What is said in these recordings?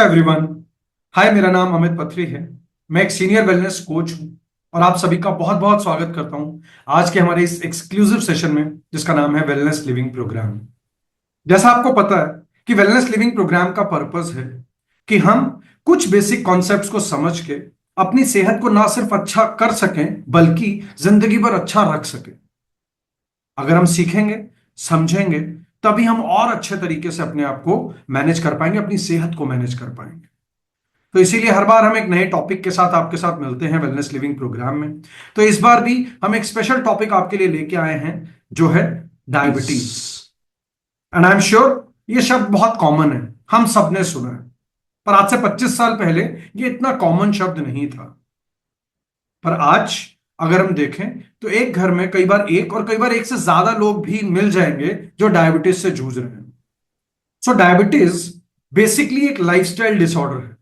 Everyone. हाय, मेरा नाम अमित पथरी है। मैं एक सीनियर वेलनेस कोच हूं और आप सभी का बहुत बहुत स्वागत करता हूं आज के हमारे इस एक्सक्लूसिव सेशन में, जिसका नाम है वेलनेस लिविंग प्रोग्राम। जैसा आपको पता है कि वेलनेस लिविंग प्रोग्राम का पर्पस है कि हम कुछ बेसिक कॉन्सेप्ट्स को समझ के अपनी सेहत को ना सिर्फ अच्छा कर सकें बल्कि जिंदगी भर अच्छा रख सकें। अगर हम सीखेंगे, समझेंगे, तभी हम और अच्छे तरीके से अपने आप को मैनेज कर पाएंगे, अपनी सेहत को मैनेज कर पाएंगे। तो इसीलिए हर बार हम एक नए टॉपिक के साथ आपके साथ मिलते हैं वेलनेस लिविंग प्रोग्राम में। तो इस बार भी हम एक स्पेशल टॉपिक आपके लिए लेके आए हैं, जो है diabetes. And I am sure ये शब्द बहुत कॉमन है, हम सब ने सुना है। पर आज से 25 साल पहले ये इतना कॉमन शब्द नहीं था। पर आज अगर हम देखें तो एक घर में कई बार एक और कई बार एक से ज्यादा लोग भी मिल जाएंगे जो डायबिटीज से जूझ रहे हैं। सो डायबिटीज बेसिकली एक लाइफस्टाइल डिसऑर्डर है।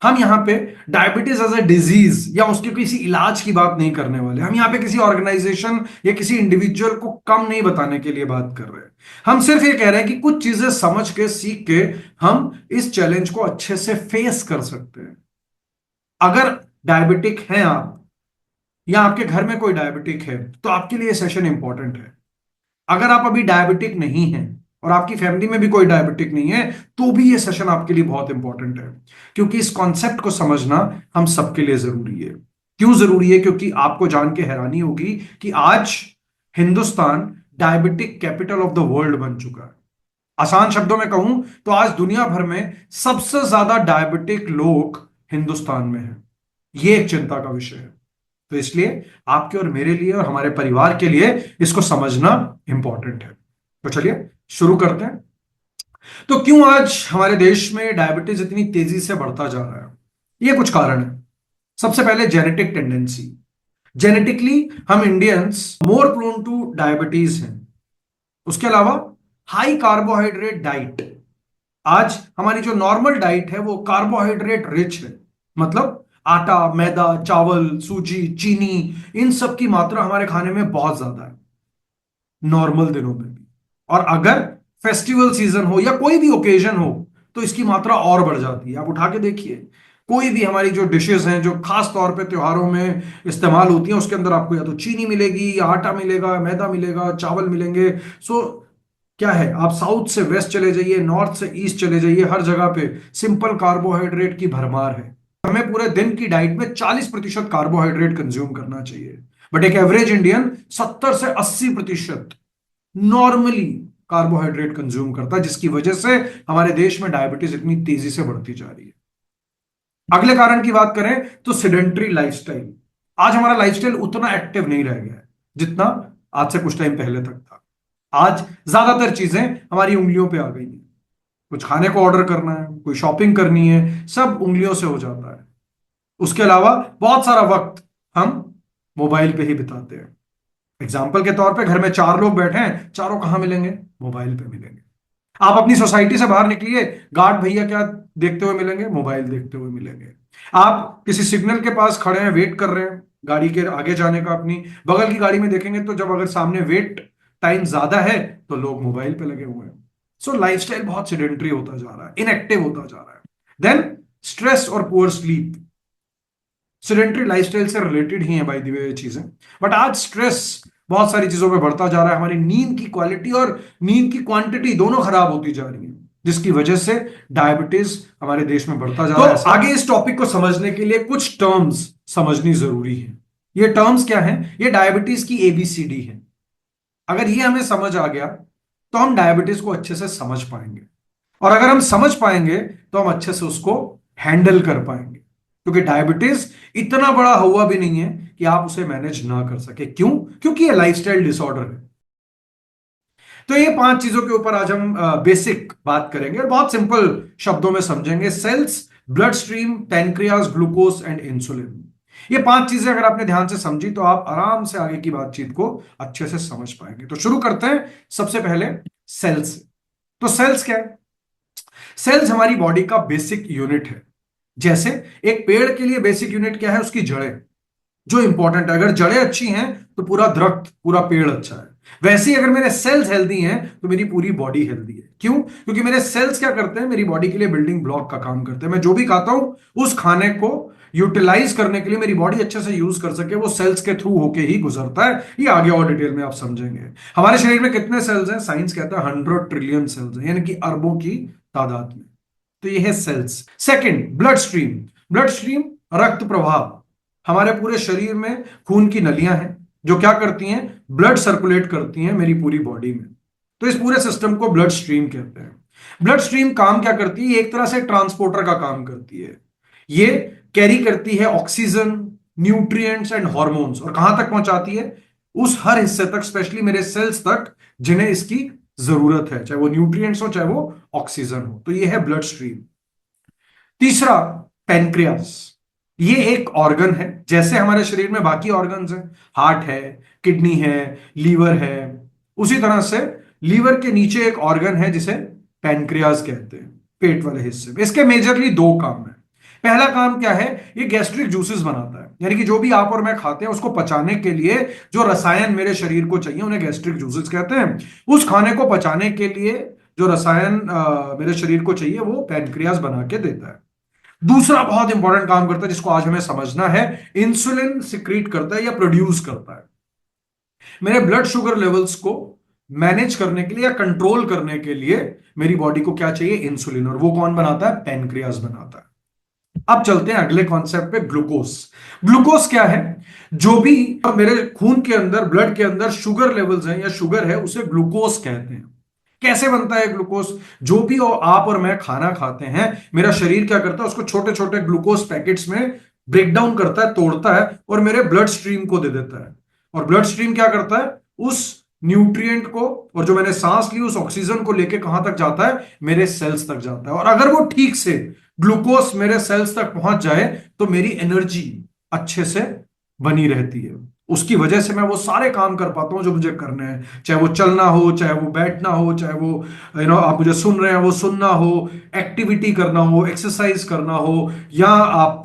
हम यहाँ पे डायबिटीज एज अ डिजीज या उसके किसी इलाज की बात नहीं करने वाले। हम यहाँ पे किसी ऑर्गेनाइजेशन या किसी इंडिविजुअल को कम नहीं बताने के लिए बात कर रहे हैं। हम सिर्फ ये कह रहे हैं कि कुछ चीजें समझ के, सीख के हम इस चैलेंज को अच्छे से फेस कर सकते हैं। अगर डायबिटिक हैं आप या आपके घर में कोई डायबिटिक है तो आपके लिए सेशन इंपॉर्टेंट है। अगर आप अभी डायबिटिक नहीं हैं और आपकी फैमिली में भी कोई डायबिटिक नहीं है तो भी ये सेशन आपके लिए बहुत इंपॉर्टेंट है, क्योंकि इस कॉन्सेप्ट को समझना हम सबके लिए जरूरी है। क्यों जरूरी है? क्योंकि आपको जान के हैरानी होगी कि आज Hindustan diabetic capital of the world बन चुका है। आसान शब्दों में कहूं तो आज दुनिया भर में सबसे ज्यादा डायबिटिक लोग हिंदुस्तान में हैं। ये एक चिंता का विषय है। तो इसलिए आपके और मेरे लिए और हमारे परिवार के लिए इसको समझना इंपॉर्टेंट है। तो चलिए शुरू करते हैं। तो क्यों आज हमारे देश में डायबिटीज इतनी तेजी से बढ़ता जा रहा है? ये कुछ कारण है। सबसे पहले जेनेटिक टेंडेंसी। जेनेटिकली हम Indians more prone to diabetes हैं। उसके अलावा हाई कार्बोहाइड्रेट डाइट। आज हमारी जो नॉर्मल डाइट है वो कार्बोहाइड्रेट रिच है। मतलब आटा, मैदा, चावल, सूजी, चीनी, इन सब की मात्रा हमारे खाने में बहुत ज्यादा है, नॉर्मल दिनों में भी। और अगर फेस्टिवल सीजन हो या कोई भी ओकेजन हो तो इसकी मात्रा और बढ़ जाती है। आप उठा के देखिए, कोई भी हमारी जो डिशेस हैं जो खास तौर पे त्योहारों में इस्तेमाल होती हैं, उसके अंदर आपको या तो चीनी मिलेगी, या आटा मिलेगा, मैदा मिलेगा, चावल मिलेंगे। सो क्या है, आप साउथ से वेस्ट चले जाइए, नॉर्थ से ईस्ट चले जाइए, हर जगह पे सिंपल कार्बोहाइड्रेट की भरमार है। हमें पूरे दिन की डाइट में 40% कार्बोहाइड्रेट कंज्यूम करना चाहिए, बट एक एवरेज इंडियन 70 से 80% नॉर्मली कार्बोहाइड्रेट कंज्यूम करता है, जिसकी वजह से हमारे देश में डायबिटीज इतनी तेजी से बढ़ती जा रही है। अगले कारण की बात करें तो सिडेंट्री लाइफस्टाइल। आज हमारा लाइफस्टाइल उतना एक्टिव नहीं रह गया है जितना आज से कुछ टाइम पहले तक था। आज ज्यादातर चीजें हमारी उंगलियों पे आ गई हैं। कुछ खाने को ऑर्डर करना है, कोई शॉपिंग करनी है, सब उंगलियों से हो जाता है। उसके अलावा बहुत सारा वक्त हम मोबाइल पे ही बिताते हैं। एग्जाम्पल के तौर पे घर में 4 लोग बैठे हैं, चारों कहां मिलेंगे? मोबाइल पे मिलेंगे। आप अपनी सोसाइटी से बाहर निकलिए, गार्ड भैया क्या देखते हुए मिलेंगे? मोबाइल देखते हुए मिलेंगे। आप किसी सिग्नल के पास खड़े हैं, वेट कर रहे हैं गाड़ी के आगे जाने का, अपनी बगल की गाड़ी में देखेंगे तो जब अगर सामने वेट टाइम ज्यादा है तो लोग मोबाइल पे लगे हुए हैं। सो लाइफस्टाइल बहुत सिडेंट्री होता जा रहा है, इनएक्टिव होता जा रहा है। देन स्ट्रेस और पुअर स्लीप। सिडेंट्री लाइफस्टाइल से रिलेटेड ही है बाय द वे ये चीजें। बट आज स्ट्रेस बहुत सारी चीजों पे बढ़ता जा रहा है। हमारी नींद की क्वालिटी और नींद की क्वांटिटी दोनों खराब होती जा रही है, जिसकी वजह से डायबिटीज हमारे देश में बढ़ता जा रहा है। आगे इस टॉपिक को समझने के लिए कुछ टर्म्स समझनी जरूरी है। ये टर्म्स क्या है? ये डायबिटीज की एबीसीडी है। अगर ये हमें समझ आ गया तो हम डायबिटीज को अच्छे से समझ पाएंगे, और अगर हम समझ पाएंगे तो हम अच्छे से उसको हैंडल कर पाएंगे। क्योंकि डायबिटीज इतना बड़ा हुआ भी नहीं है कि आप उसे मैनेज ना कर सके। क्यों? क्योंकि ये लाइफस्टाइल डिसऑर्डर है। तो ये 5 चीजों के ऊपर आज हम बेसिक बात करेंगे और बहुत सिंपल शब्दों में समझेंगे। Cells, blood stream, pancreas, glucose and insulin. ये 5 चीजें अगर आपने ध्यान से समझी तो आप आराम से आगे की बातचीत को अच्छे से समझ पाएंगे। तो शुरू करते हैं सबसे पहले सेल्स से। तो सेल्स क्या है? सेल्स हमारी बॉडी का बेसिक यूनिट है। जैसे एक पेड़ के लिए बेसिक यूनिट क्या है? उसकी जड़ें, जो इंपॉर्टेंट है। अगर जड़ें अच्छी हैं तो पूरा दरख्त, पूरा पेड़ अच्छा है। वैसे ही अगर मेरे सेल्स हेल्दी हैं तो मेरी पूरी बॉडी हेल्दी है। क्यों? क्योंकि मेरे सेल्स क्या करते हैं, मेरी बॉडी के लिए बिल्डिंग ब्लॉक का काम करते हैं। मैं जो भी खाता हूं उस खाने को यूटिलाइज करने के लिए, मेरी बॉडी अच्छे से यूज कर सके, वो सेल्स के थ्रू होके ही गुजरता है। ये आगे और डिटेल में आप समझेंगे। हमारे शरीर में कितने सेल्स हैं? साइंस कहता है 100 ट्रिलियन सेल्स हैं, यानी कि अरबों की तादाद में। तो ये है cells. Second, blood stream. Blood stream, रक्त प्रवाह। हमारे पूरे शरीर में खून की नलियां हैं जो क्या करती हैं, ब्लड सर्कुलेट करती हैं मेरी पूरी बॉडी में। तो इस पूरे सिस्टम को ब्लड स्ट्रीम कहते हैं। ब्लड स्ट्रीम काम क्या करती है? एक तरह से ट्रांसपोर्टर का काम करती है। ये कैरी करती है ऑक्सीजन, न्यूट्रिएंट्स एंड हॉर्मोन्स, और कहां तक पहुंचाती है? उस हर हिस्से तक, स्पेशली मेरे सेल्स तक, जिन्हें इसकी जरूरत है, चाहे वो न्यूट्रिएंट्स हो चाहे वो ऑक्सीजन हो। तो ये है ब्लड स्ट्रीम। तीसरा, पैनक्रियास। ये एक ऑर्गन है, जैसे हमारे शरीर में बाकी ऑर्गन्स हैं, हार्ट है, किडनी है, लीवर है, उसी तरह से लीवर के नीचे एक ऑर्गन है जिसे पैनक्रियास कहते हैं, पेट वाले हिस्से में। इसके मेजरली दो काम है। पहला काम क्या है? ये गैस्ट्रिक जूसेस बनाता है, यानी कि जो भी आप और मैं खाते हैं उसको पचाने के लिए जो रसायन मेरे शरीर को चाहिए उन्हें गैस्ट्रिक जूसेस कहते हैं। उस खाने को पचाने के लिए जो रसायन मेरे शरीर को चाहिए वो पैनक्रियास बना के देता है। दूसरा बहुत इंपॉर्टेंट काम करता है जिसको आज हमें समझना है, इंसुलिन सिक्रीट करता है या प्रोड्यूस करता है। मेरे ब्लड शुगर लेवल्स को मैनेज करने के लिए या कंट्रोल करने के लिए मेरी बॉडी को क्या चाहिए? इंसुलिन। और वो कौन बनाता है? पैनक्रियास बनाता है। अब चलते हैं अगले कॉन्सेप्ट पे, ग्लूकोज। ग्लूकोज क्या है? जो भी मेरे खून के अंदर, ब्लड के अंदर शुगर लेवल्स हैं या शुगर है, उसे ग्लूकोज कहते हैं। कैसे बनता है ग्लूकोज? जो भी आप और मैं खाना खाते हैं, मेरा शरीर क्या करता है, उसको छोटे छोटे ग्लूकोज पैकेट्स में ब्रेक डाउन करता है, तोड़ता है और मेरे ब्लड स्ट्रीम को दे देता है। और ब्लड स्ट्रीम क्या करता है? उस न्यूट्रिएंट को, और जो मैंने सांस ली उस ऑक्सीजन को लेके कहां तक जाता है? मेरे सेल्स तक जाता है। और अगर वो ठीक से ग्लूकोज मेरे सेल्स तक पहुंच जाए तो मेरी एनर्जी अच्छे से बनी रहती है। उसकी वजह से मैं वो सारे काम कर पाता हूं जो मुझे करने हैं, चाहे वो चलना हो, चाहे वो बैठना हो, चाहे वो आप मुझे सुन रहे हैं वो सुनना हो, एक्टिविटी करना हो, एक्सरसाइज करना हो, या आप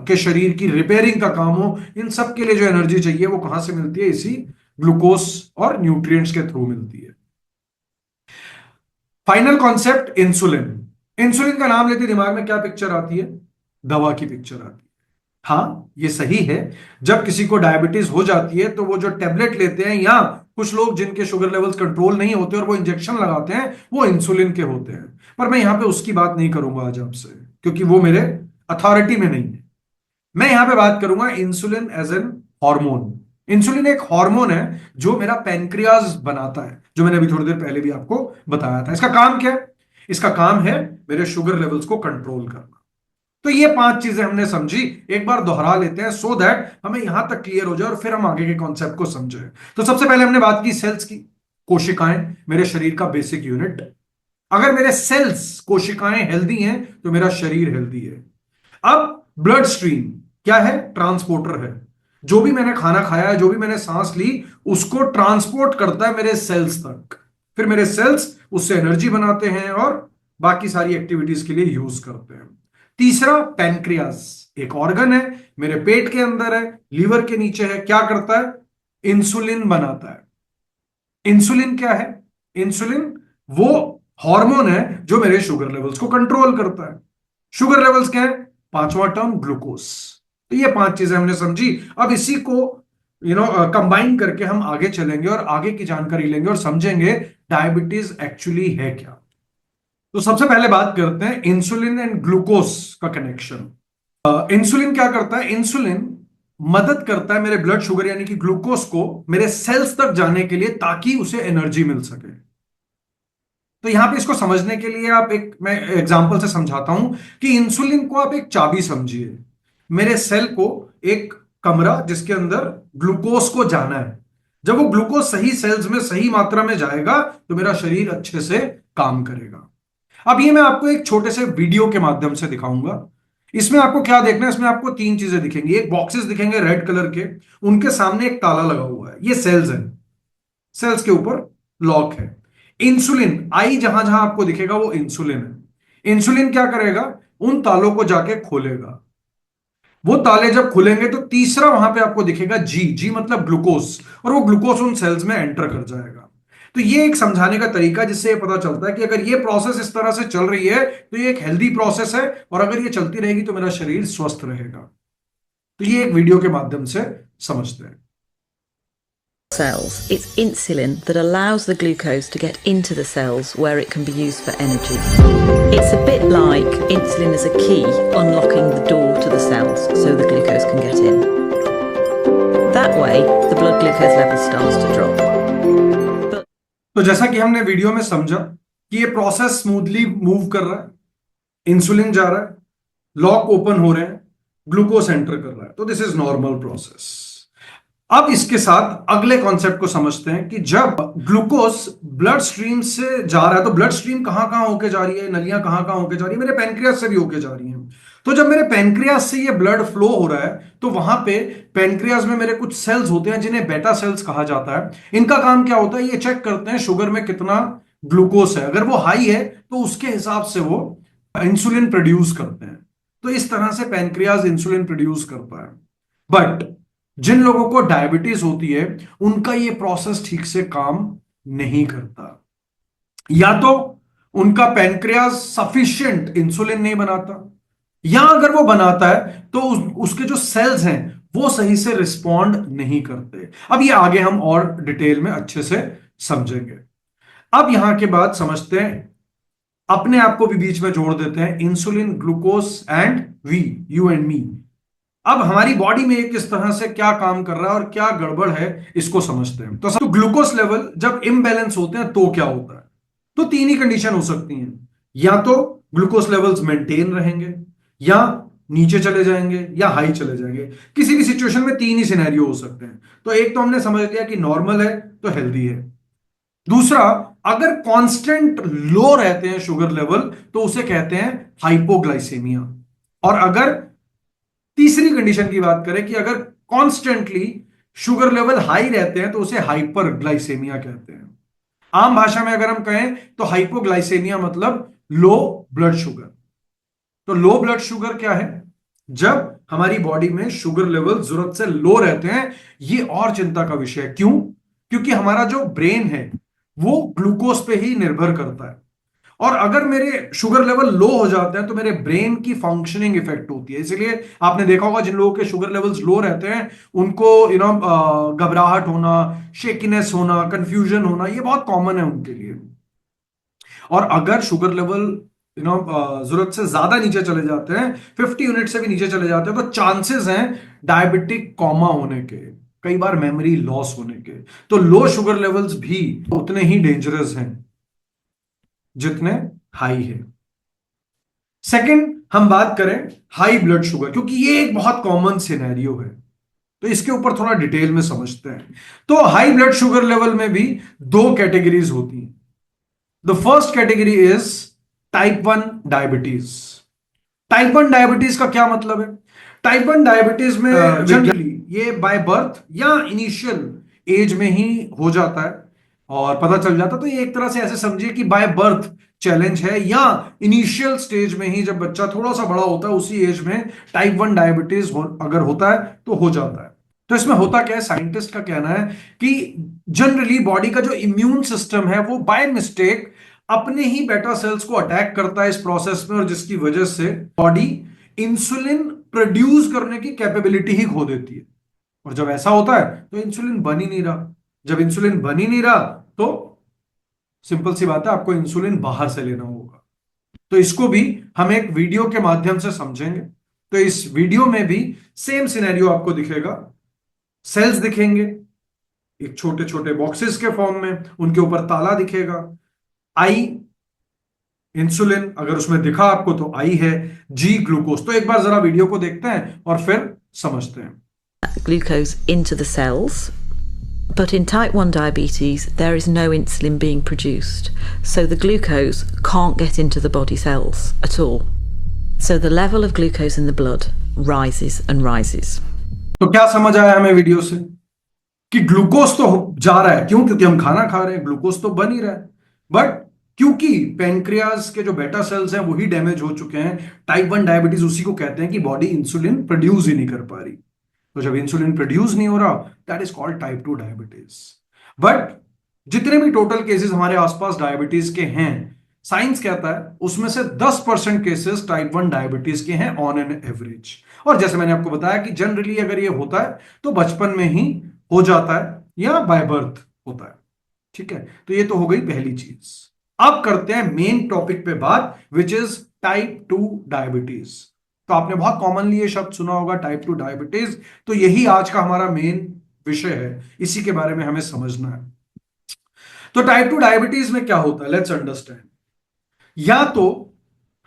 के शरीर की रिपेयरिंग का काम हो। इन सब के लिए जो एनर्जी चाहिए वो कहां से मिलती है? इसी ग्लूकोज और न्यूट्रिएंट्स के थ्रू मिलती है। Final concept, insulin. इंसुलिन का नाम लेते दिमाग में क्या पिक्चर आती है? दवा की पिक्चर आती है। हाँ, ये सही है। जब किसी को डायबिटीज हो जाती है तो वो जो टेबलेट लेते हैं, या कुछ लोग जिनके शुगर लेवल्स कंट्रोल नहीं होते और वो इंजेक्शन लगाते हैं, वो इंसुलिन के होते हैं। पर मैं यहां पे उसकी बात नहीं करूंगा आज आपसे, क्योंकि वो मेरे अथॉरिटी में नहीं है। मैं यहां पे बात करूंगा insulin as an hormone. Insulin एक हार्मोन है जो मेरा पैनक्रियाज बनाता है, जो मैंने अभी थोड़ी देर पहले भी आपको बताया था। इसका काम क्या है? इसका काम है मेरे शुगर लेवल्स को कंट्रोल करना। तो ये पांच चीजें हमने समझी, एक बार दोहरा लेते हैं सो दैट हमें यहां तक क्लियर हो जाए और फिर हम आगे के कॉन्सेप्ट को समझे। तो सबसे पहले हमने बात की सेल्स की। कोशिकाएं मेरे शरीर का बेसिक यूनिट। अगर मेरे सेल्स, कोशिकाएं हेल्दी हैं तो मेरा शरीर हेल्दी है। अब ब्लड स्ट्रीम क्या है? ट्रांसपोर्टर है। जो भी मैंने खाना खाया है, जो भी मैंने सांस ली, उसको ट्रांसपोर्ट करता है मेरे सेल्स तक। फिर मेरे सेल्स उससे एनर्जी बनाते हैं और बाकी सारी एक्टिविटीज के लिए यूज करते हैं। तीसरा, पैनक्रियास। एक ऑर्गन है, मेरे पेट के अंदर है, लीवर के नीचे है। क्या करता है? इंसुलिन बनाता है। इंसुलिन क्या है? इंसुलिन वो हार्मोन है जो मेरे शुगर लेवल्स को कंट्रोल करता है। शुगर लेवल्स क्या है? पांचवा टर्म, ग्लूकोज। तो ये पांच चीजें हमने समझी। अब इसी को कंबाइन करके हम आगे चलेंगे और आगे की जानकारी लेंगे और समझेंगे डायबिटीज एक्चुअली है क्या। तो सबसे पहले बात करते हैं इंसुलिन एंड ग्लूकोज का कनेक्शन। इंसुलिन क्या करता है? इंसुलिन मदद करता है मेरे ब्लड शुगर यानी कि ग्लूकोज को मेरे सेल्स तक जाने के लिए, ताकि उसे एनर्जी मिल सके। तो यहां पे इसको समझने के लिए आप एक, मैं एग्जांपल से समझाता हूं कि इंसुलिन को आप एक चाबी समझिए। मेरे सेल को एक कमरा जिसके अंदर ग्लूकोज को जाना है। जब वो ग्लूकोज सही सेल्स में सही मात्रा में जाएगा तो मेरा शरीर अच्छे से काम करेगा। अब ये मैं आपको एक छोटे से वीडियो के माध्यम से दिखाऊंगा। इसमें आपको क्या देखना है? इसमें आपको तीन चीजें दिखेंगी। एक बॉक्सेस दिखेंगे रेड कलर के, उनके सामने एक ताला लगा हुआ है। ये सेल्स है, सेल्स के ऊपर लॉक है। इंसुलिन, आई जहां जहां आपको दिखेगा वो इंसुलिन है। इंसुलिन क्या करेगा? उन तालों को जाके खोलेगा। वो ताले जब खुलेंगे तो तीसरा वहां पे आपको दिखेगा जी, जी मतलब ग्लूकोज, और वो ग्लूकोज उन सेल्स में एंटर कर जाएगा। तो ये एक समझाने का तरीका जिससे ये पता चलता है कि अगर ये प्रोसेस इस तरह से चल रही है तो ये एक हेल्दी प्रोसेस है, और अगर ये चलती रहेगी तो मेरा शरीर स्वस्थ रहेगा। तो ये एक वीडियो के माध्यम से समझते हैं। Cells, it's insulin that allows the glucose to get into the cells where it can be used for energy. It's a bit like insulin is a key unlocking the door to the cells so the glucose can get in. That way, the blood glucose level starts to drop. तो जैसा कि हमने video में समझा कि ये process smoothly move कर रहा है, इंसुलिन जा रहा है, लॉक ओपन हो रहे हैं, ग्लूकोज एंटर कर रहा है, तो दिस इज नॉर्मल प्रोसेस। अब इसके साथ अगले कॉन्सेप्ट को समझते हैं कि जब ग्लूकोज ब्लड स्ट्रीम से जा रहा है तो ब्लड स्ट्रीम कहां कहां होके जा रही है, नलियां कहां कहां होके जा रही है, मेरे पैनक्रियास से भी होके जा रही हैं। तो जब मेरे पैनक्रियास से ये ब्लड फ्लो हो रहा है तो वहां पे पैनक्रियास में मेरे कुछ सेल्स होते हैं जिन्हें बेटा सेल्स कहा जाता है। इनका काम क्या होता है, ये चेक करते हैं शुगर में कितना ग्लूकोज है, अगर वो हाई है तो उसके हिसाब से वो इंसुलिन प्रोड्यूस करते हैं। तो इस तरह से पैनक्रियास इंसुलिन प्रोड्यूस करता है। बट जिन लोगों को डायबिटीज होती है उनका ये प्रोसेस ठीक से काम नहीं करता, या तो उनका पैनक्रियास सफिशिएंट इंसुलिन नहीं बनाता, या अगर वो बनाता है तो उसके जो सेल्स हैं वो सही से रिस्पॉन्ड नहीं करते। अब ये आगे हम और डिटेल में अच्छे से समझेंगे। अब यहां के बाद समझते हैं, अपने आप को भी बीच में जोड़ देते हैं, insulin, glucose and we, you and me. अब हमारी बॉडी में एक इस तरह से क्या काम कर रहा है और क्या गड़बड़ है इसको समझते हैं। तो ग्लूकोज लेवल जब इम्बैलेंस होते हैं तो क्या होता है, तो तीन ही कंडीशन हो सकती हैं, या तो ग्लूकोज लेवल्स मेंटेन रहेंगे, या नीचे चले जाएंगे, या हाई चले जाएंगे। किसी भी सिचुएशन में तीन ही सिनेरियो हो सकते हैं। तो एक तो हमने समझ लिया कि नॉर्मल है तो हेल्दी है। दूसरा, अगर कांस्टेंट लो रहते हैं शुगर लेवल तो उसे कहते हैं हाइपोग्लाइसेमिया। और अगर तीसरी कंडीशन की बात करें कि अगर कॉन्स्टेंटली शुगर लेवल हाई रहते हैं तो उसे हाइपरग्लाइसेमिया कहते हैं। आम भाषा में अगर हम कहें तो हाइपोग्लाइसेमिया मतलब लो ब्लड शुगर। तो लो ब्लड शुगर क्या है, जब हमारी बॉडी में शुगर लेवल जरूरत से लो रहते हैं। ये और चिंता का विषय है, क्यों? क्योंकि हमारा जो ब्रेन है वो ग्लूकोज पे ही निर्भर करता है, और अगर मेरे शुगर लेवल लो हो जाते हैं तो मेरे ब्रेन की फंक्शनिंग इफेक्ट होती है। इसलिए आपने देखा होगा जिन लोगों के शुगर लेवल्स लो रहते हैं उनको घबराहट होना, शेकीनेस होना, कंफ्यूजन होना, ये बहुत कॉमन है उनके लिए। और अगर शुगर लेवल जरूरत से ज्यादा नीचे चले जाते हैं, 50 यूनिट से भी नीचे चले जाते हैं, तो चांसेस हैं डायबिटिक कॉमा होने के, कई बार मेमोरी लॉस होने के। तो लो शुगर लेवल्स भी उतने ही डेंजरस हैं जितने हाई है। सेकंड, हम बात करें हाई ब्लड शुगर, क्योंकि ये एक बहुत कॉमन सिनेरियो है, तो इसके ऊपर थोड़ा डिटेल में समझते हैं। तो हाई ब्लड शुगर लेवल में भी दो कैटेगरीज होती हैं। The first category is type 1 diabetes. Type 1 diabetes का क्या मतलब है? टाइप 1 डायबिटीज में जनरली ये बाय बर्थ या इनिशियल एज में ही हो जाता है और पता चल जाता है। तो ये एक तरह से ऐसे समझिए कि बाय बर्थ चैलेंज है, या इनिशियल स्टेज में ही जब बच्चा थोड़ा सा बड़ा होता है उसी एज में टाइप 1 डायबिटीज अगर होता है तो हो जाता है। तो इसमें होता क्या है, साइंटिस्ट का कहना है कि जनरली बॉडी का जो इम्यून सिस्टम है वो बाय मिस्टेक अपने ही बेटा सेल्स को अटैक करता है इस प्रोसेस में, और जिसकी वजह से बॉडी इंसुलिन प्रोड्यूस करने की कैपेबिलिटी ही खो देती है। और जब ऐसा होता है तो इंसुलिन बन ही नहीं रहा। जब इंसुलिन बन ही नहीं रहा तो सिंपल सी बात है, आपको इंसुलिन बाहर से लेना होगा। तो इसको भी हम एक वीडियो के माध्यम से समझेंगे। तो इस वीडियो में भी सेम सिनेरियो आपको दिखेगा। सेल्स दिखेंगे एक छोटे छोटे बॉक्सेस के फॉर्म में, उनके ऊपर ताला दिखेगा, आई इंसुलिन अगर उसमें दिखा आपको तो आई है, जी ग्लूकोज। तो एक बार जरा वीडियो को देखते हैं और फिर समझते हैं। Glucose into the cells, but in type 1 diabetes there is no insulin being produced, so the glucose can't get into the body cells at all. So the level of glucose in the blood rises and rises. तो क्या समझ आया हमें video से कि glucose तो जा रहा है, क्यों? क्योंकि हम खाना खा रहे हैं, ग्लूकोज तो बन ही रहा है, बट क्योंकि पेनक्रियाज के जो बेटा सेल्स हैं वही डैमेज हो चुके हैं। टाइप 1 डायबिटीज उसी को कहते हैं कि बॉडी इंसुलिन प्रोड्यूस ही नहीं कर पा रही। तो जब इंसुलिन प्रोड्यूस नहीं हो रहा, that is called type 2 diabetes. But जितने भी टोटल केसेस हमारे आसपास डायबिटीज के हैं, साइंस कहता है उसमें से 10% केसेस टाइप 1 डायबिटीज के हैं ऑन एन एवरेज। और जैसे मैंने आपको बताया कि जनरली अगर ये होता है तो बचपन में ही हो जाता है या बाय बर्थ होता है। ठीक है, तो ये तो हो गई पहली चीज। अब करते हैं मेन टॉपिक पे बात, विच इज टाइप 2 डायबिटीज। तो आपने बहुत कॉमनली ये शब्द सुना होगा, टाइप 2 डायबिटीज। तो यही आज का हमारा मेन विषय है, इसी के बारे में हमें समझना है। तो टाइप 2 डायबिटीज में क्या होता है, लेट्स अंडरस्टैंड। या तो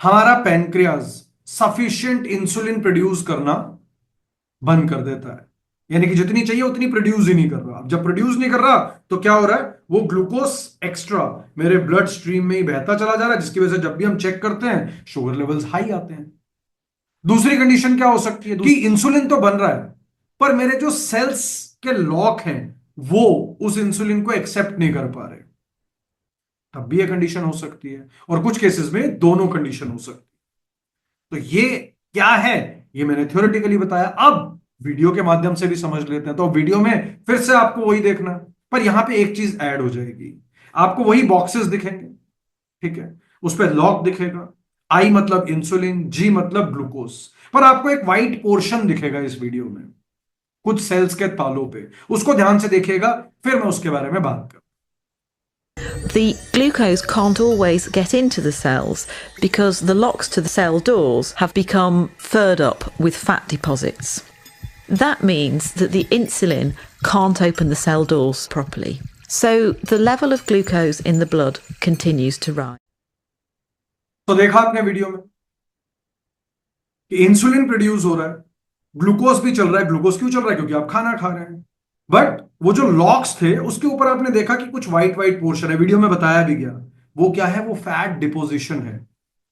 हमारा पैनक्रियाज सफिशिएंट इंसुलिन प्रोड्यूस करना बंद कर देता है, यानी कि जितनी चाहिए उतनी प्रोड्यूस ही नहीं कर रहा। अब जब प्रोड्यूस नहीं कर रहा तो क्या हो रहा है, वो ग्लूकोज एक्स्ट्रा मेरे ब्लड स्ट्रीम में ही बहता चला जा रहा है, जिसकी वजह से जब भी हम चेक करते हैं शुगर लेवल्स हाई आते हैं। दूसरी कंडीशन क्या हो सकती है कि इंसुलिन तो बन रहा है पर मेरे जो सेल्स के लॉक हैं वो उस इंसुलिन को एक्सेप्ट नहीं कर पा रहे, तब भी ये कंडीशन हो सकती है। और कुछ केसेस में दोनों कंडीशन हो सकती है। तो ये क्या है, ये मैंने थ्योरेटिकली बताया। अब वीडियो के माध्यम से भी समझ लेते हैं। तो वीडियो में फिर से आपको वही देखना है, पर यहां पे एक चीज ऐड हो जाएगी। आपको वही बॉक्सेस दिखेंगे, ठीक है, उस पर लॉक दिखेगा, आई मतलब इंसुलिन, जी मतलब ग्लूकोज, पर आपको एक व्हाइट पोर्शन दिखेगा इस वीडियो में कुछ सेल्स के तालों पे। उसको ध्यान से देखिएगा, फिर मैं उसके बारे में बात करूं। The glucose can't always get into the cells because the locks to the cell doors have become furred up with fat deposits. That means that the insulin can't open the cell doors properly. So the level of glucose in the blood continues to rise. तो देखा आपने video में कि insulin produce हो रहा है, glucose भी चल रहा है। ग्लूकोज क्यों चल रहा है, क्योंकि आप खाना खा रहे हैं। बट वो जो लॉक्स थे उसके ऊपर आपने देखा कि कुछ व्हाइट व्हाइट पोर्शन है, वीडियो में बताया भी गया। वो क्या है, वो फैट डिपोजिशन है।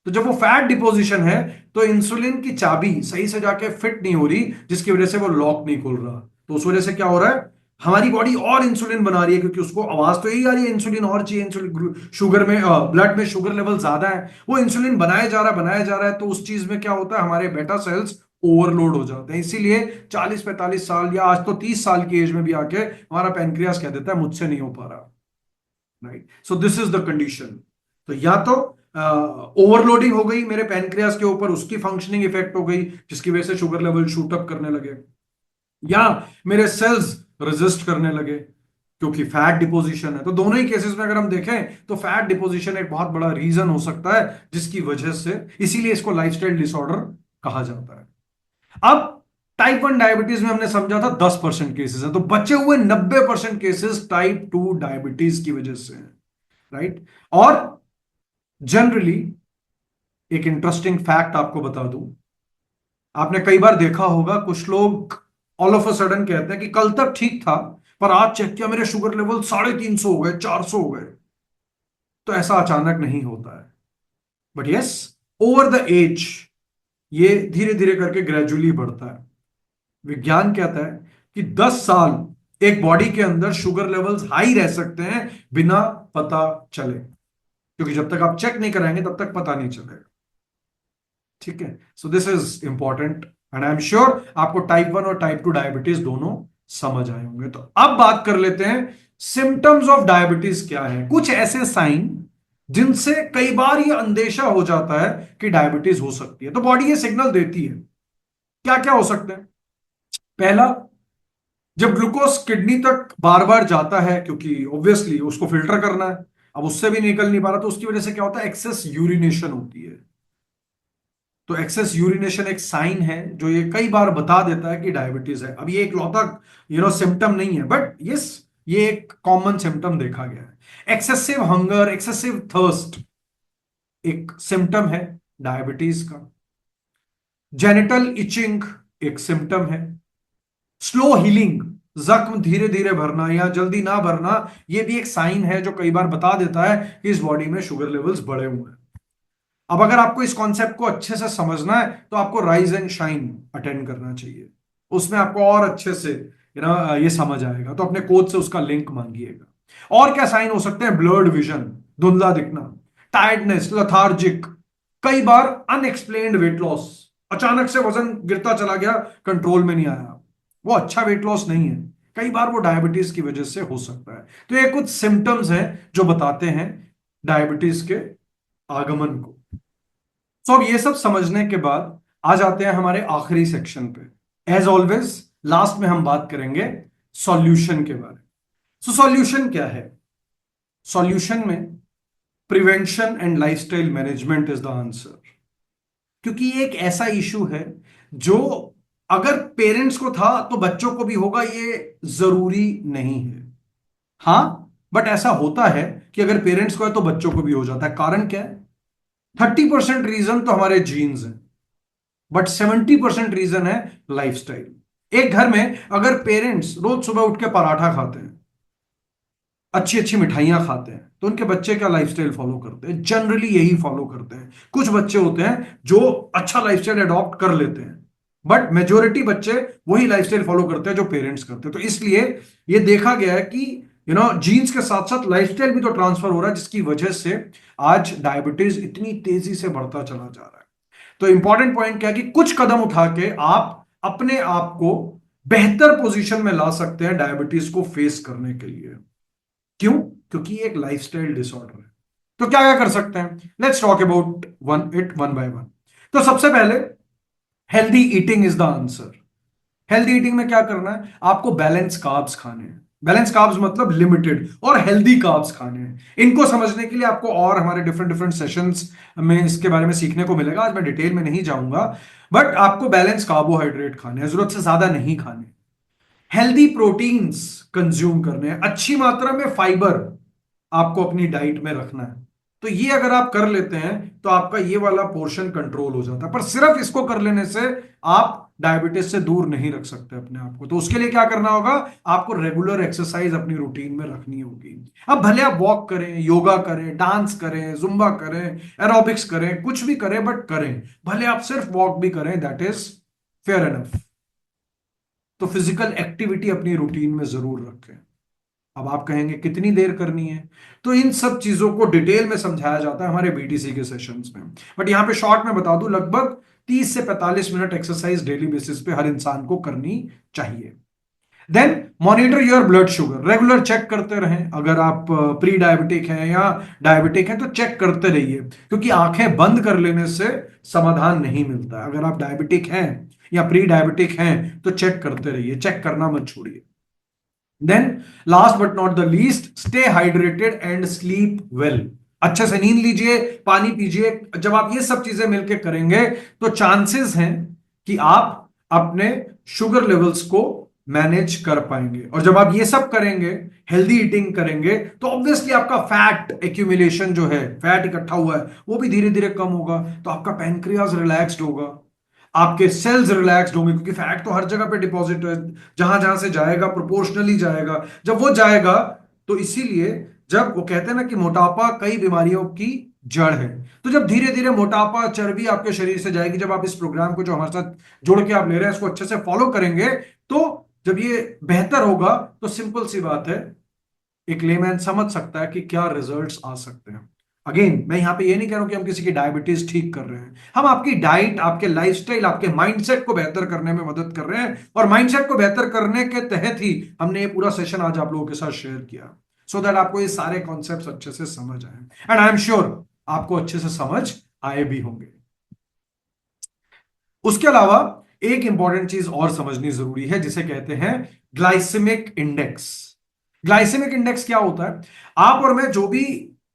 तो जब वो फैट डिपोजिशन है तो इंसुलिन की चाबी सही से जाके फिट नहीं हो रही, जिसकी वजह से वो लॉक नहीं खुल रहा। तो उस वजह से क्या हो रहा है, हमारी बॉडी और इंसुलिन बना रही है, क्योंकि उसको आवाज तो यही आ रही है इंसुलिन और चाहिए, इंसुलिन शुगर में ब्लड में शुगर लेवल ज्यादा है, वो इंसुलिन बनाया जा रहा है बनाया जा रहा है। तो उस चीज में क्या होता है, हमारे बेटा सेल्स ओवरलोड हो जाते हैं। इसीलिए 40-45 साल या आज तो 30 साल की एज में भी आके हमारा पैनक्रियास कह देता है मुझसे नहीं हो पा रहा। Right, so this is the condition. तो या तो ओवरलोडिंग हो गई मेरे पैनक्रियास के ऊपर, उसकी फंक्शनिंग इफेक्ट हो गई जिसकी वजह से शुगर लेवल शूट अप करने लगे, या मेरे सेल्स रेजिस्ट करने लगे क्योंकि फैट डिपोजिशन है। तो दोनों ही केसेस में अगर हम देखें तो फैट डिपोजिशन एक बहुत बड़ा रीजन हो सकता है जिसकी वजह से, इसीलिए इसको लाइफस्टाइल डिसऑर्डर कहा जाता है। अब टाइप 1 डायबिटीज में हमने समझा था 10% केसेस है, तो बचे हुए 90% केसेस टाइप 2 डायबिटीज की वजह से हैं। राइट, और जनरली एक इंटरेस्टिंग फैक्ट आपको बता दूं, आपने कई बार देखा होगा कुछ लोग ऑल ऑफ अ सडन कहते हैं कि कल तक ठीक था पर आज चेक किया मेरे शुगर लेवल 350 हो गए, 400 हो गए। तो ऐसा अचानक नहीं होता है, but yes, over the age ये धीरे धीरे करके ग्रेजुअली बढ़ता है। विज्ञान कहता है कि 10 साल एक बॉडी के अंदर शुगर लेवल्स हाई रह सकते हैं बिना पता चले, क्योंकि जब तक आप चेक नहीं कराएंगे तब तक पता नहीं चलेगा। ठीक है, so this is important and I am sure आपको टाइप 1 और टाइप 2 डायबिटीज दोनों समझ आए होंगे। तो अब बात कर लेते हैं सिम्टम्स ऑफ डायबिटीज क्या है, कुछ ऐसे साइन जिनसे कई बार ये अंदेशा हो जाता है कि डायबिटीज हो सकती है। तो बॉडी ये सिग्नल देती है, क्या क्या हो सकते हैं। पहला, जब ग्लूकोज किडनी तक बार बार जाता है, क्योंकि ऑब्वियसली उसको फिल्टर करना है, अब उससे भी निकल नहीं पा रहा, तो उसकी वजह से क्या होता है, एक्सेस यूरिनेशन होती है। तो एक्सेस यूरिनेशन एक साइन है जो ये कई बार बता देता है कि डायबिटीज है। अब ये एक लौता सिम्टम नहीं है, बट यस, ये एक कॉमन सिम्टम देखा गया है। एक्सेसिव हंगर, एक्सेसिव थर्स्ट एक सिम्टम है डायबिटीज का। जेनिटल इचिंग एक सिम्टम है। स्लो हीलिंग, जख्म धीरे धीरे भरना या जल्दी ना भरना, यह भी एक साइन है जो कई बार बता देता है कि इस बॉडी में शुगर लेवल्स बढ़े हुए हैं। अब अगर आपको इस कॉन्सेप्ट को अच्छे से समझना है तो आपको राइज एंड शाइन अटेंड करना चाहिए, उसमें आपको और अच्छे से ये समझ आएगा। तो अपने कोच से उसका लिंक मांगिएगा। और क्या साइन हो सकते हैं, ब्लर्ड विजन, धुंधला दिखना, टायर्डनेस, लथार्जिक, कई बार अनएक्सप्लेन्ड वेट लॉस, अचानक से वजन गिरता चला गया, कंट्रोल में नहीं आया, वो अच्छा वेट लॉस नहीं है, कई बार वो डायबिटीज की वजह से हो सकता है। तो ये कुछ सिम्टम्स हैं जो बताते हैं डायबिटीज के आगमन को। तो अब ये सब समझने के बाद आ जाते हैं हमारे आखिरी सेक्शन पे। एज ऑलवेज लास्ट में हम बात करेंगे सॉल्यूशन के बारे में। सॉल्यूशन क्या है? सॉल्यूशन में prevention and lifestyle management is the answer. क्योंकि ये एक ऐसा इशू है जो अगर पेरेंट्स को था तो बच्चों को भी होगा, ये जरूरी नहीं है। हां, बट ऐसा होता है कि अगर पेरेंट्स को है तो बच्चों को भी हो जाता है। कारण क्या है? 30% रीजन तो हमारे जीन्स हैं, बट 70% रीजन है लाइफस्टाइल। एक घर में अगर पेरेंट्स रोज सुबह उठ के पराठा खाते हैं, अच्छी अच्छी मिठाइयां खाते हैं, तो उनके बच्चे क्या लाइफस्टाइल फॉलो करते हैं? जनरली यही फॉलो करते हैं। कुछ बच्चे होते हैं जो अच्छा लाइफस्टाइल अडॉप्ट कर लेते हैं, बट मेजोरिटी बच्चे वही लाइफस्टाइल फॉलो करते हैं जो पेरेंट्स करते हैं। तो इसलिए ये देखा गया है कि जीन्स के साथ साथ लाइफस्टाइल भी तो ट्रांसफर हो रहा है, जिसकी वजह से आज डायबिटीज इतनी तेजी से बढ़ता चला जा रहा है। तो इंपॉर्टेंट पॉइंट क्या है कि कुछ कदम उठा के आप अपने आप को बेहतर पोजीशन में ला सकते हैं डायबिटीज को फेस करने के लिए। क्यों? क्योंकि ये एक लाइफस्टाइल डिसऑर्डर है। तो क्या क्या कर सकते हैं? Let's talk about one by one. तो सबसे पहले healthy eating is the answer. Healthy eating में क्या करना है? आपको बैलेंस कार्ब्स खाने हैं। बैलेंस कार्ब्स मतलब लिमिटेड और हेल्दी कार्ब्स खाने हैं। इनको समझने के लिए आपको और हमारे डिफरेंट डिफरेंट सेशंस में इसके बारे में सीखने को मिलेगा। आज मैं डिटेल में नहीं जाऊंगा, बट आपको बैलेंस कार्बोहाइड्रेट खाने हैं, जरूरत से ज्यादा नहीं खाने। हेल्दी प्रोटीन्स कंज्यूम करने हैं, अच्छी मात्रा में फाइबर आपको अपनी डाइट में रखना है। तो ये अगर आप कर लेते हैं तो आपका ये वाला पोर्शन कंट्रोल हो जाता है। पर सिर्फ इसको कर लेने से आप डायबिटीज से दूर नहीं रख सकते अपने आप को। तो उसके लिए क्या करना होगा? आपको रेगुलर एक्सरसाइज अपनी रूटीन में रखनी होगी। अब भले आप वॉक करें, योगा करें, डांस करें, जुम्बा करें, एरोबिक्स करें, कुछ भी करें, बट करें। भले आप सिर्फ वॉक भी करें, दैट इज फेयर एनफ। तो फिजिकल एक्टिविटी अपनी रूटीन में जरूर रखें। अब आप कहेंगे कितनी देर करनी है? तो इन सब चीजों को डिटेल में समझाया जाता है हमारे बीटीसी के सेशंस में, बट यहां पे शॉर्ट में बता दूं, लगभग 30 से 45 मिनट एक्सरसाइज डेली बेसिस पे हर इंसान को करनी चाहिए। Then monitor your blood sugar, regular check करते रहें। अगर आप प्री डायबिटिक हैं या डायबिटिक हैं तो चेक करते रहिए, क्योंकि आंखें बंद कर लेने से समाधान नहीं मिलता। अगर आप डायबिटिक हैं या प्री डायबिटिक हैं तो चेक करते रहिए, चेक करना मत छोड़िए। Then last but not the least, stay hydrated and sleep well. अच्छे से नींद लीजिए, पानी पीजिए। जब आप ये सब चीजें मिलकर करेंगे तो चांसेस हैं कि आप अपने शुगर लेवल्स को मैनेज कर पाएंगे। और जब आप ये सब करेंगे, हेल्दी ईटिंग करेंगे, तो ऑब्वियसली आपका फैट एक्यूमुलेशन जो है, फैट इकट्ठा हुआ है, वो भी धीरे धीरे कम होगा। तो आपका पैनक्रियाज रिलैक्स्ड होगा, आपके सेल्स रिलैक्स्ड होंगे, क्योंकि फैट तो हर जगह पे डिपॉजिट है, जहां जहां से जाएगा प्रोपोर्शनली जाएगा। जब वो जाएगा तो इसीलिए जब वो कहते हैं ना कि मोटापा कई बीमारियों की जड़ है, तो जब धीरे धीरे मोटापा, चर्बी आपके शरीर से जाएगी, जब आप इस प्रोग्राम को जो हमारे साथ जोड़ के आप ले रहे हैं इसको अच्छे से फॉलो करेंगे, तो जब ये बेहतर होगा तो सिंपल सी बात है, एक लेमैन समझ सकता है कि क्या रिजल्ट्स आ सकते हैं। अगेन मैं यहां पे ये नहीं कह रहा हूं कि हम किसी की डायबिटीज ठीक कर रहे हैं। हम आपकी डाइट, आपके लाइफस्टाइल, आपके माइंडसेट को बेहतर करने में मदद कर रहे हैं, और माइंडसेट को बेहतर करने के तहत ही हमने ये पूरा सेशन आज आप लोगों के साथ शेयर किया, सो दैट आपको ये सारे कॉन्सेप्ट्स अच्छे से समझ आए। एंड आई एम श्योर आपको अच्छे से समझ आए भी होंगे। उसके अलावा एक इंपॉर्टेंट चीज और समझनी जरूरी है, जिसे कहते हैं ग्लाइसेमिक इंडेक्स। ग्लाइसेमिक इंडेक्स क्या होता है? आप और मैं जो भी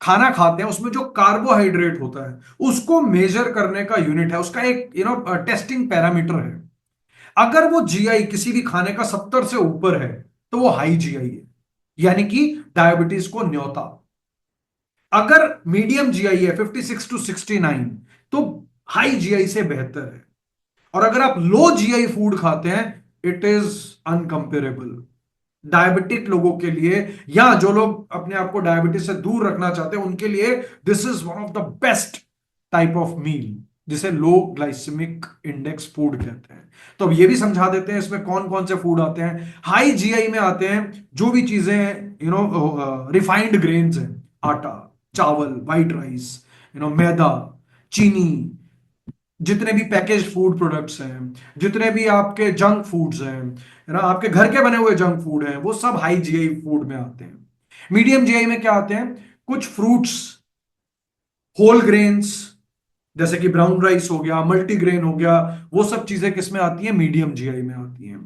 खाना खाते हैं उसमें जो कार्बोहाइड्रेट होता है उसको मेजर करने का यूनिट है, उसका एक टेस्टिंग पैरामीटर है। अगर वो जीआई किसी भी खाने का 70 से ऊपर है तो वो हाई जीआई है, यानी कि डायबिटीज को न्योता। अगर मीडियम जीआई है 56 टू 69 तो हाई जीआई से बेहतर है। और अगर आप लो जीआई फूड खाते हैं, इट इज अनकंपेरेबल। डायबिटिक लोगों के लिए या जो लोग अपने आप को डायबिटीज से दूर रखना चाहते हैं उनके लिए this is one of the best type of meal, जिसे लो ग्लाइसेमिक इंडेक्स फूड कहते हैं। तो अब ये भी समझा देते हैं इसमें कौन कौन से फूड आते हैं। हाई जीआई में आते हैं जो भी चीजें रिफाइंड ग्रेन्स हैं, आटा, चावल, व्हाइट राइस, मैदा, चीनी, जितने भी पैकेज फूड प्रोडक्ट्स हैं, जितने भी आपके जंक फूड्स हैं, है ना, आपके घर के बने हुए जंक फूड हैं, वो सब हाई जीआई फूड में आते हैं। मीडियम जीआई में क्या आते हैं? कुछ फ्रूट्स, होल ग्रेन्स, जैसे कि ब्राउन राइस हो गया, मल्टीग्रेन हो गया, वो सब चीजें किस में आती हैं? मीडियम जीआई में आती हैं।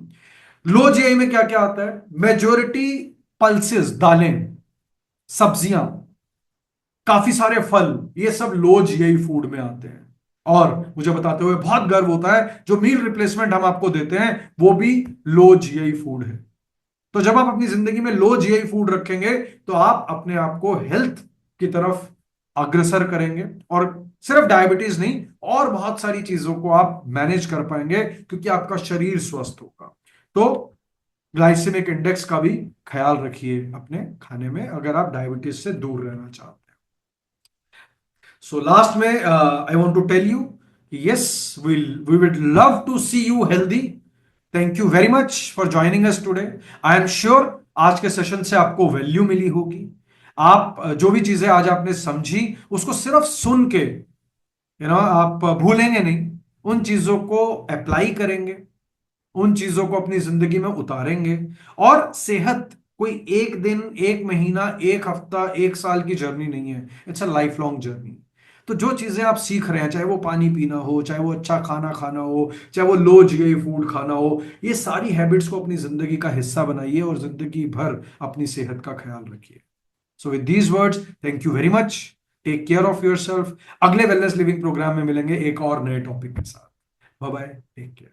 लो जीआई में क्या क्या आता है? मेजोरिटी पल्सेस, दालें, सब्जियां, काफी सारे फल, ये सब लो जीआई फूड में आते हैं। और मुझे बताते हुए बहुत गर्व होता है, जो मील रिप्लेसमेंट हम आपको देते हैं वो भी लो जीआई फूड है। तो जब आप अपनी जिंदगी में लो जीआई फूड रखेंगे तो आप अपने आप को हेल्थ की तरफ अग्रसर करेंगे, और सिर्फ डायबिटीज नहीं, और बहुत सारी चीजों को आप मैनेज कर पाएंगे, क्योंकि आपका शरीर स्वस्थ होगा। तो ग्लाइसेमिक इंडेक्स का भी ख्याल रखिए अपने खाने में, अगर आप डायबिटीज से दूर रहना चाहते हैं। सो लास्ट में I want to tell you, yes, we will love to see you healthy. Thank you very much for joining us today. I am sure आज के सेशन से आपको वैल्यू मिली होगी। आप जो भी चीजें आज आपने समझी, उसको सिर्फ सुन के आप भूलेंगे नहीं, उन चीजों को अप्लाई करेंगे, उन चीजों को अपनी जिंदगी में उतारेंगे। और सेहत कोई एक दिन, एक महीना, एक हफ्ता, एक साल की जर्नी नहीं है, it's a life long journey. तो जो चीजें आप सीख रहे हैं, चाहे वो पानी पीना हो, चाहे वो अच्छा खाना खाना हो, चाहे वो लो जीआई फूड खाना हो, ये सारी हैबिट्स को अपनी जिंदगी का हिस्सा बनाइए और जिंदगी भर अपनी सेहत का ख्याल रखिए। So with these words, thank you very much. Take care of yourself. अगले वेलनेस लिविंग प्रोग्राम में मिलेंगे एक और नए टॉपिक के साथ। Bye bye, take care.